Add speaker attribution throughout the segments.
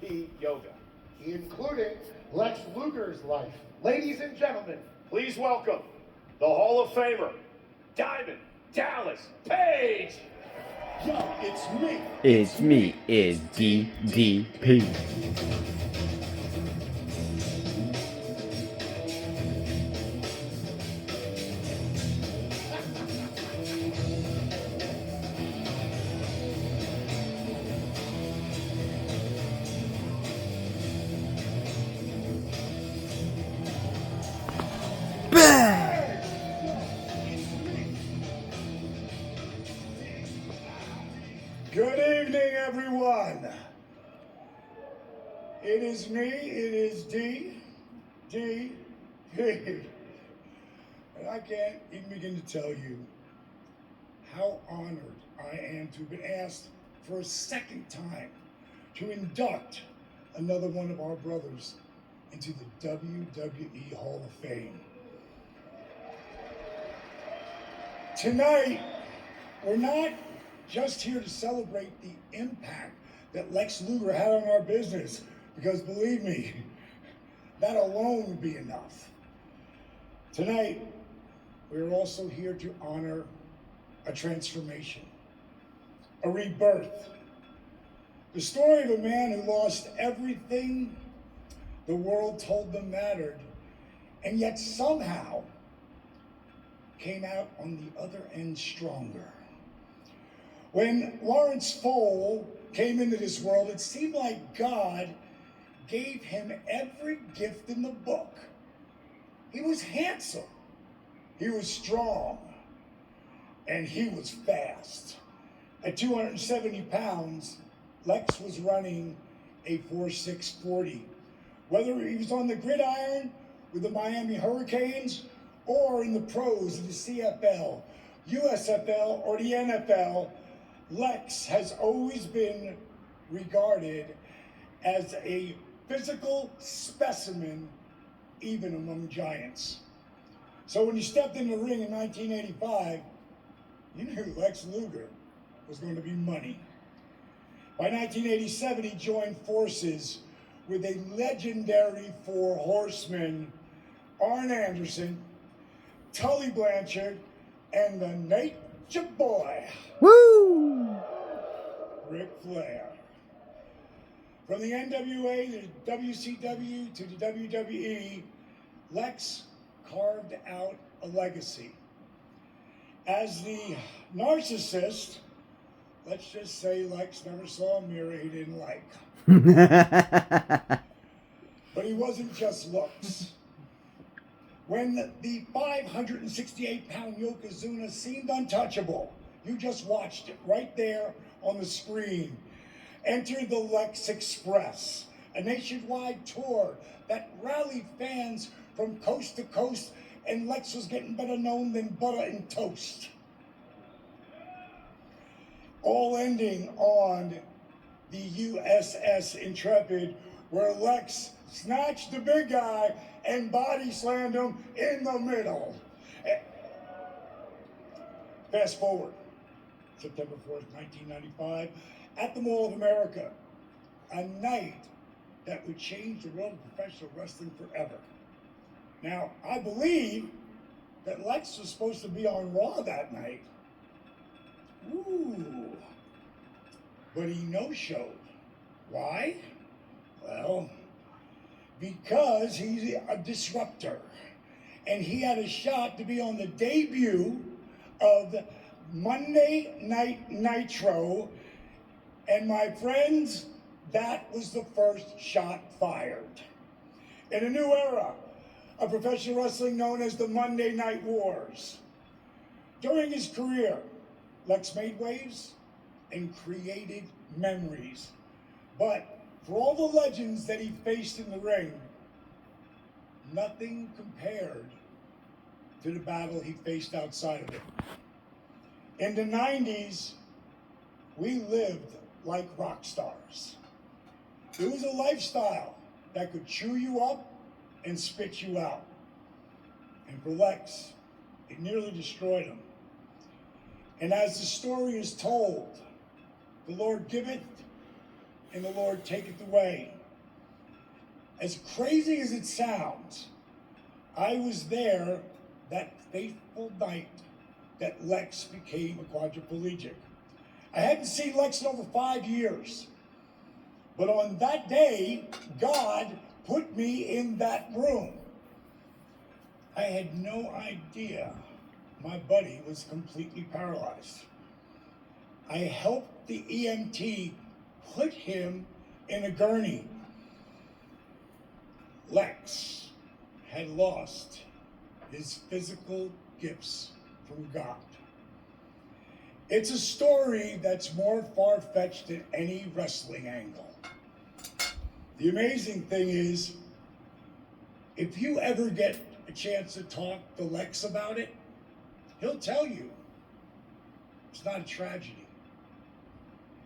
Speaker 1: DDP Yoga,
Speaker 2: including Lex Lugar's life. Ladies and gentlemen,
Speaker 1: please welcome the Hall of Famer, Diamond Dallas Page.
Speaker 3: Yo, it's me.
Speaker 4: It's me, it's DDP.
Speaker 3: Good evening, everyone. It is me, it is DDP. And I can't even begin to tell you how honored I am to have been asked for a second time to induct another one of our brothers into the WWE Hall of Fame. Tonight, we're not just here to celebrate the impact that Lex Lugar had on our business, because believe me, that alone would be enough. Tonight, we're also here to honor a transformation, a rebirth. The story of a man who lost everything the world told them mattered, and yet somehow came out on the other end stronger. When Lawrence Fole came into this world, it seemed like God gave him every gift in the book. He was handsome, he was strong, and he was fast. At 270 pounds, Lex was running a 4.640. Whether he was on the gridiron with the Miami Hurricanes or in the pros of the CFL, USFL, or the NFL, Lex has always been regarded as a physical specimen, even among giants. So when he stepped in the ring in 1985, you knew Lex Lugar was going to be money. By 1987, he joined forces with a legendary four horsemen, Arn Anderson, Tully Blanchard, and the Nature Boy,
Speaker 4: Woo!
Speaker 3: Ric Flair. From the NWA to the WCW to the WWE, Lex carved out a legacy. As the narcissist, let's just say Lex never saw a mirror he didn't like. But he wasn't just looks. When the 568-pound Yokozuna seemed untouchable, you just watched it right there on the screen. Entered the Lex Express, a nationwide tour that rallied fans from coast to coast, and Lex was getting better known than butter and toast. All ending on the USS Intrepid, where Lex snatched the big guy and body slammed him in the middle. Fast forward, September 4th, 1995, at the Mall of America, a night that would change the world of professional wrestling forever. Now, I believe that Lex was supposed to be on Raw that night. Ooh. But he no-showed. Why? Well, because he's a disruptor. And he had a shot to be on the debut of Monday Night Nitro. And my friends, that was the first shot fired. In a new era of professional wrestling known as the Monday Night Wars. During his career, Lex made waves and created memories. But for all the legends that he faced in the ring, nothing compared to the battle he faced outside of it. In the 90s, we lived like rock stars. It was a lifestyle that could chew you up and spit you out. And for Lex, it nearly destroyed him. And as the story is told, the Lord giveth and the Lord taketh away. As crazy as it sounds, I was there that fateful night that Lex became a quadriplegic. I hadn't seen Lex in over 5 years. But on that day, God put me in that room. I had no idea my buddy was completely paralyzed. I helped the EMT put him in a gurney. Lex had lost his physical gifts from God. It's a story that's more far-fetched than any wrestling angle. The amazing thing is, if you ever get a chance to talk to Lex about it, he'll tell you it's not a tragedy.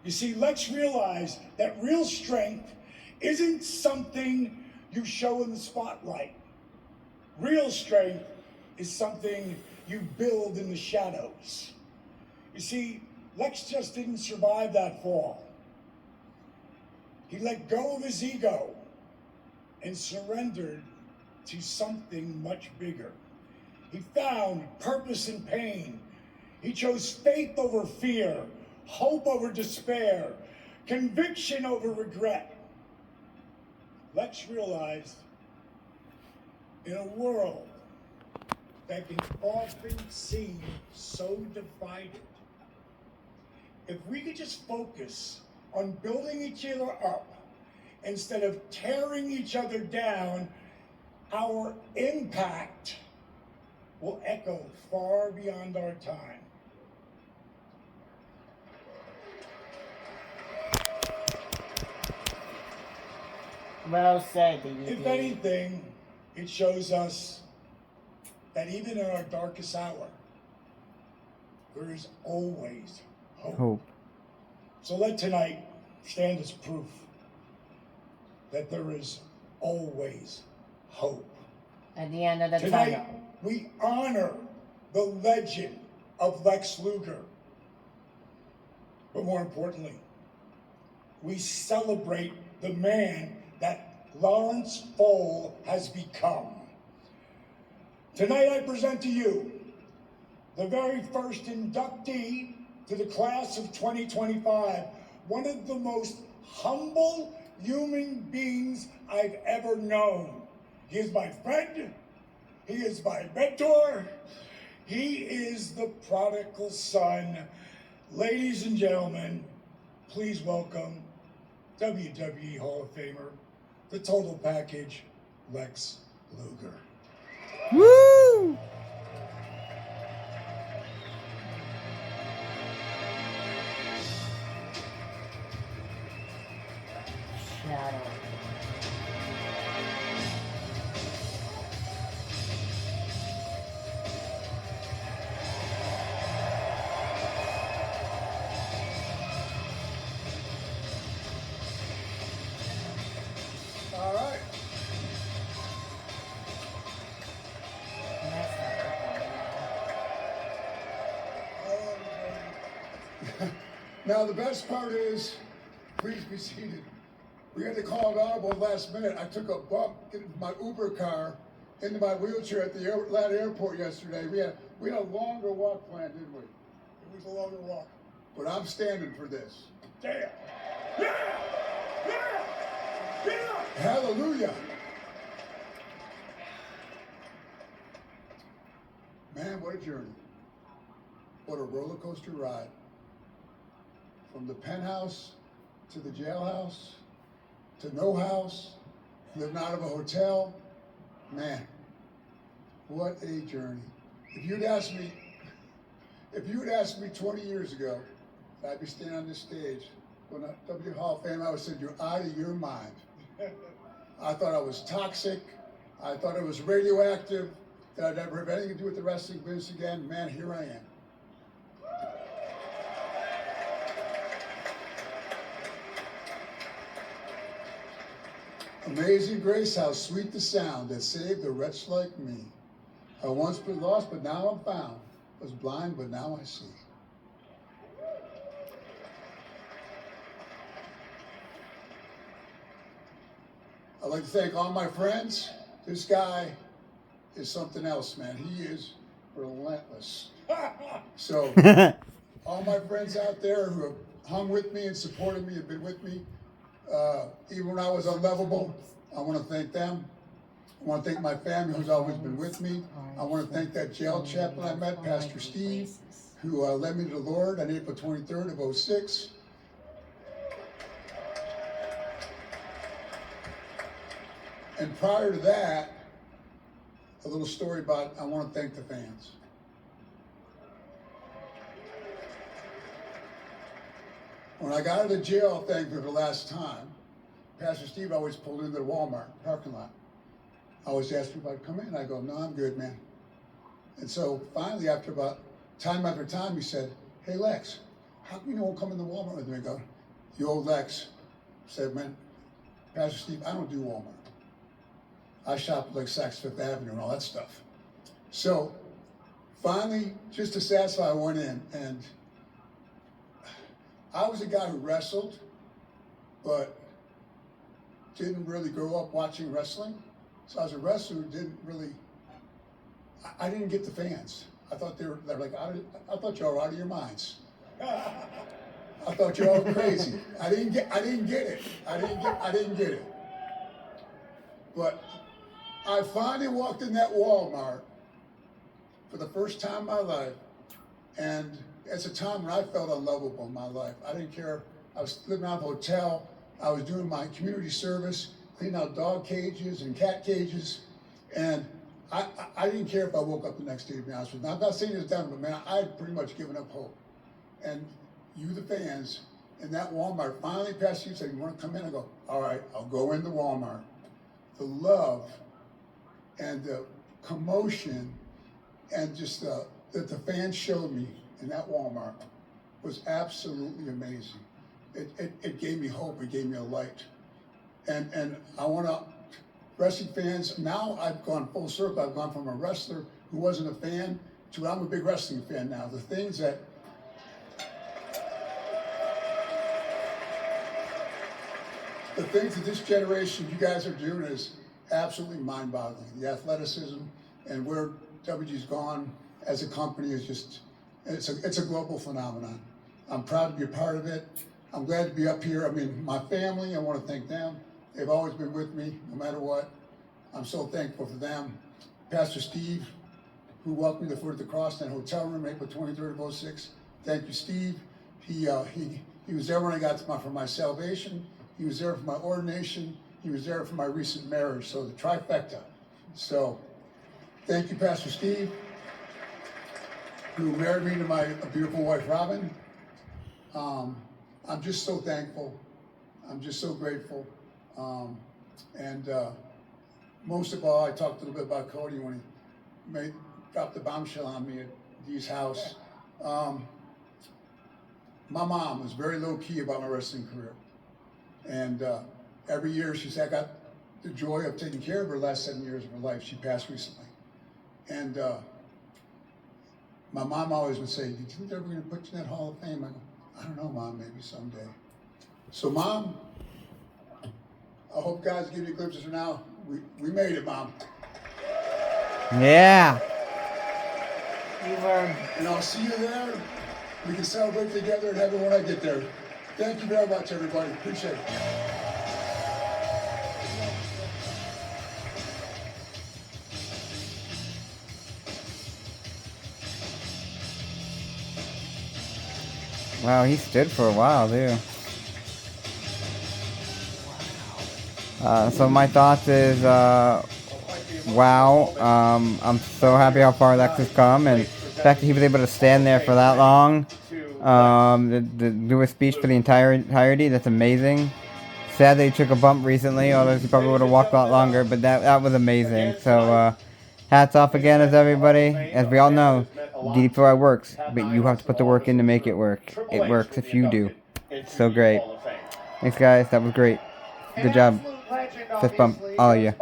Speaker 3: You see, Lex realized that real strength isn't something you show in the spotlight. Real strength is something you build in the shadows. You see, Lex just didn't survive that fall. He let go of his ego and surrendered to something much bigger. He found purpose in pain. He chose faith over fear, hope over despair, conviction over regret. Lex realized in a world that can often seem so divided, if we could just focus on building each other up instead of tearing each other down, our impact will echo far beyond our time.
Speaker 4: Well said, DDP.
Speaker 3: If anything, it shows us that even in our darkest hour, there is always hope. So let tonight stand as proof that there is always hope.
Speaker 4: At the end of the
Speaker 3: Tonight,
Speaker 4: tunnel.
Speaker 3: we honor the legend of Lex Lugar. But more importantly, we celebrate the man that Lawrence Foal has become. Tonight I present to you the very first inductee to the class of 2025, one of the most humble human beings I've ever known. He is my friend, he is my mentor, he is the prodigal son. Ladies and gentlemen, please welcome WWE Hall of Famer, the total package, Lex Lugar.
Speaker 4: Woo! Shadow.
Speaker 3: All right. Now the best part is, please be seated. We had to call an audible last minute. I took a bump in my Uber car into my wheelchair at the Atlanta airport yesterday. We had a longer walk planned, didn't we? It was a longer walk. But I'm standing for this. Damn. Yeah! Yeah! Yeah! Hallelujah. Man, what a journey. What a roller coaster ride. From the penthouse to the jailhouse to no house, living out of a hotel. Man, what a journey. If you'd asked me 20 years ago, I'd be standing on this stage when WWE Hall of Fame, I would have said, you're out of your mind. I thought I was toxic. I thought it was radioactive, that I'd never have anything to do with the wrestling business again. Man, here I am. Amazing grace, how sweet the sound that saved a wretch like me. I once been lost, but now I'm found. Was blind, but now I see. I'd like to thank all my friends. This guy is something else, man. He is relentless. So, all my friends out there who have hung with me and supported me, have been with me, even when I was unlovable, I want to thank them. I want to thank my family who's always been with me. I want to thank that jail chaplain I met, Pastor Steve, who led me to the Lord on April 23rd of 06. And prior to that, a little story about, I want to thank the fans. When I got out of jail, thankfully, the last time, Pastor Steve always pulled into the Walmart parking lot. I always asked me if I'd come in. I go, no, I'm good, man. And so finally, after time, he said, hey, Lex, how come you won't come in the Walmart with me? I go, the old Lex said, man, Pastor Steve, I don't do Walmart. I shop at like Saks Fifth Avenue and all that stuff. So finally, just to satisfy, I went in, and I was a guy who wrestled, but didn't really grow up watching wrestling. So I was a wrestler who didn't really, I didn't get the fans. I thought they're like, I thought you were out of your minds. I thought you were all crazy. I didn't get it. I didn't get it. But I finally walked in that Walmart for the first time in my life, and it's a time when I felt unlovable in my life. I didn't care. I was living out of a hotel. I was doing my community service, cleaning out dog cages and cat cages, and I didn't care if I woke up the next day, to be honest with you. I'm not saying it was done, but man, I had pretty much given up hope. And you, the fans, in that Walmart, finally, Pastor Steve said, you want to come in? I go, all right, I'll go into Walmart. The love and the commotion and just that the fans showed me in that Walmart was absolutely amazing. It gave me hope. It gave me a light. And I want to, wrestling fans, now I've gone full circle. I've gone from a wrestler who wasn't a fan to I'm a big wrestling fan now. The things that this generation, you guys are doing is absolutely mind-boggling. The athleticism and where WG's gone as a company is just, it's a global phenomenon. I'm proud to be a part of it. I'm glad to be up here. I mean, my family, I want to thank them. They've always been with me, no matter what. I'm so thankful for them. Pastor Steve, who welcomed me to the foot of the cross in that hotel room, April 23rd of 06. Thank you, Steve. He was there when I got for my salvation. He was there for my ordination. He was there for my recent marriage. So the trifecta. So thank you, Pastor Steve, who married me to my beautiful wife, Robin. I'm just so thankful. I'm just so grateful. Most of all, I talked a little bit about Cody when he dropped the bombshell on me at Dee's house. My mom was very low-key about my wrestling career. And every year she said, I got the joy of taking care of her last 7 years of her life. She passed recently. And my mom always would say, do you think they're ever going to put you in that Hall of Fame? I go, I don't know, Mom, maybe someday. So, Mom, I hope guys give you glimpses of now. We made it, Mom.
Speaker 4: Yeah. You were.
Speaker 3: And I'll see you there. We can celebrate together in heaven when I get there. Thank you very much, everybody. Appreciate it.
Speaker 5: Wow, he stood for a while, too. So my thoughts is, wow, I'm so happy how far Lex has come, and the fact that he was able to stand there for that long, do a speech for the entirety, that's amazing. Sad that he took a bump recently, although he probably would have walked a lot longer, but that was amazing. So, hats off again as everybody. As we all know, DD4I works, but you have to put the work in to make it work. It works if you do. So great. Thanks, guys. That was great. Good job. Fist bump, all of you.